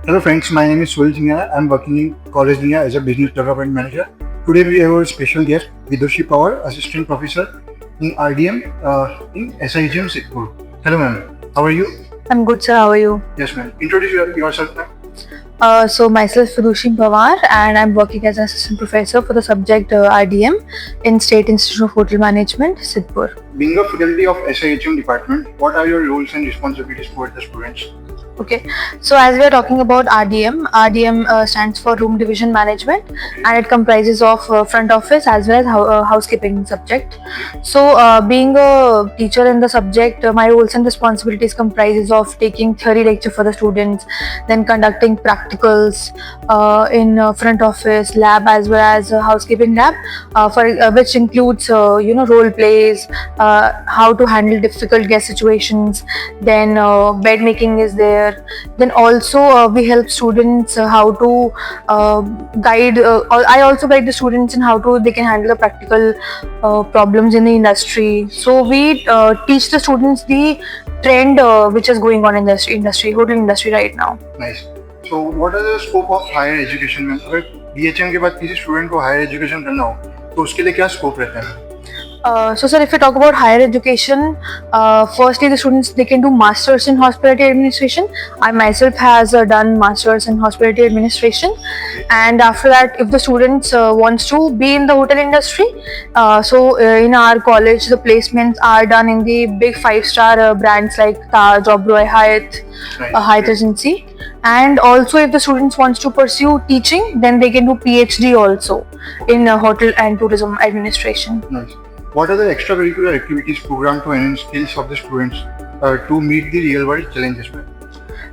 Hello friends, my name is Swil Singha. I'm working in College India as a business development manager. Today we have a special guest, Vidushi Pawar, assistant professor in RDM in SIGM Sidhpur. Hello ma'am, how are you? I'm good, sir. How are you? Yes ma'am. Introduce yourself ma'am. So myself Vidushi Pawar, and I'm working as an assistant professor for the subject RDM in State Institute of Hotel Management, Sidhpur. Being a faculty of SIHM department, what are your roles and responsibilities towards the students? Okay, so as we are talking about RDM stands for Room Division Management, and it comprises of front office as well as housekeeping subject. So being a teacher in the subject, my roles and responsibilities comprises of taking theory lecture for the students, then conducting practicals in front office, lab as well as housekeeping lab, which includes role plays, how to handle difficult guest situations, then bed making is there. Then also we help students how to guide. I also guide the students in how they can handle the practical problems in the industry. So we teach the students the trend which is going on in the hotel industry right now. Nice. So what are the scope of higher education में अगर BHM के बाद किसी student को higher education करना हो तो उसके लिए क्या स्कोप रहता है? So sir, if we talk about higher education, firstly the students, they can do masters in hospitality administration. I myself has done masters in hospitality administration, and after that if the students wants to be in the hotel industry, in our college the placements are done in the big 5-star brands like Taj, Oberoi, Hyatt, Hyatt Regency. And also if the students wants to pursue teaching, then they can do PhD also in hotel and tourism administration. Nice. What are the extracurricular activities programmed to enhance skills of the students to meet the real world challenges?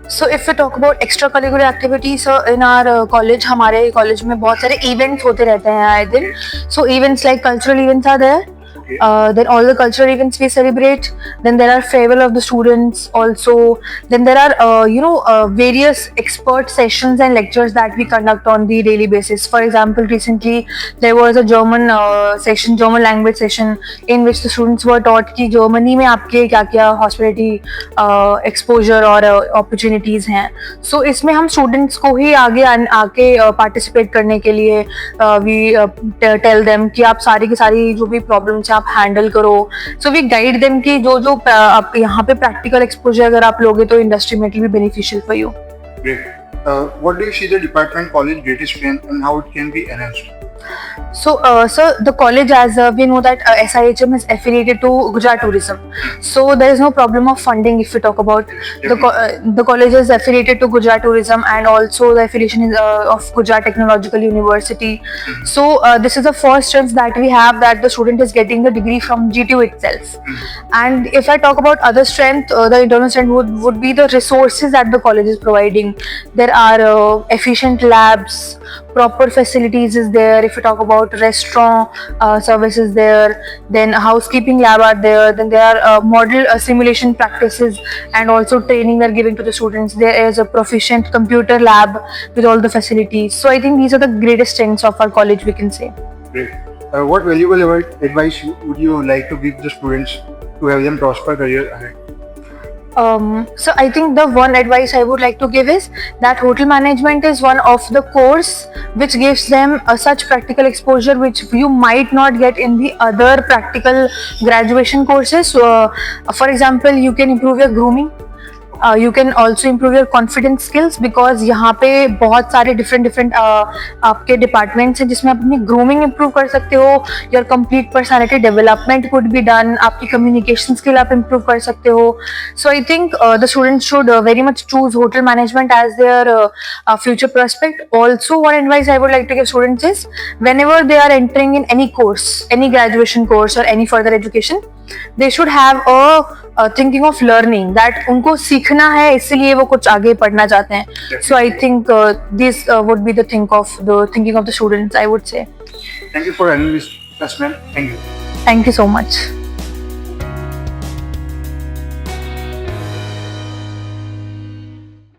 So if we talk about extracurricular activities in our college, हमारे college में बहुत सारे events होते रहते हैं आए दिन. So events like cultural events are there. Then all the cultural events we celebrate. Then there are farewell of the students also. Then there are various expert sessions and lectures that we conduct on the daily basis. For example, recently there was a German language session in which the students were taught कि Germany में आपके क्या-क्या hospitality exposure और opportunities हैं. So इसमें हम students को ही आके participate करने के लिए we tell them कि आप सारी की सारी जो भी problems आप हैंडल करो. सो वी गाइड देम कि जो आप यहाँ पे प्रैक्टिकल एक्सपोजर अगर आप लोगे तो इंडस्ट्री में it will be beneficial for you. Great. What do you see the department college greatest strength and how it can be enhanced? So the college, as we know that SIHM is affiliated to Gujarat Tourism, so there is no problem of funding if we talk about the college is affiliated to Gujarat Tourism, and also the affiliation is of Gujarat Technological University. So this is the first strength that we have, that the student is getting the degree from GTU itself. And if I talk about other strength, the internal strength would be the resources that the college is providing. There are efficient labs, proper facilities is there. If you talk about restaurant services there, then housekeeping lab are there, then there are model simulation practices and also training they're giving to the students. There is a proficient computer lab with all the facilities. So I think these are the greatest strengths of our college, we can say. Great. What valuable advice would you like to give the students to have them prosper career ahead? So I think the one advice I would like to give is that hotel management is one of the course which gives them such practical exposure which you might not get in the other practical graduation courses. For example, you can improve your grooming. You can also improve your confidence skills, because यहाँ पे बहुत सारे different आपके departments हैं जिसमें आप अपनी grooming improve कर सकते हो. Your complete personality development could be done. आपकी communication skill आप improve कर सकते हो. So I think the students should very much choose hotel management as their future prospect. Also, one advice I would like to give students is, whenever they are entering in any course, any graduation course or any further education, they should have a thinking of learning, that उनको सीखना है इसलिए वो कुछ आगे पढ़ना चाहते हैं. So I think this would be the thinking of the students, I would say. Thank you for having this class, ma'am. Thank you. Thank you so much.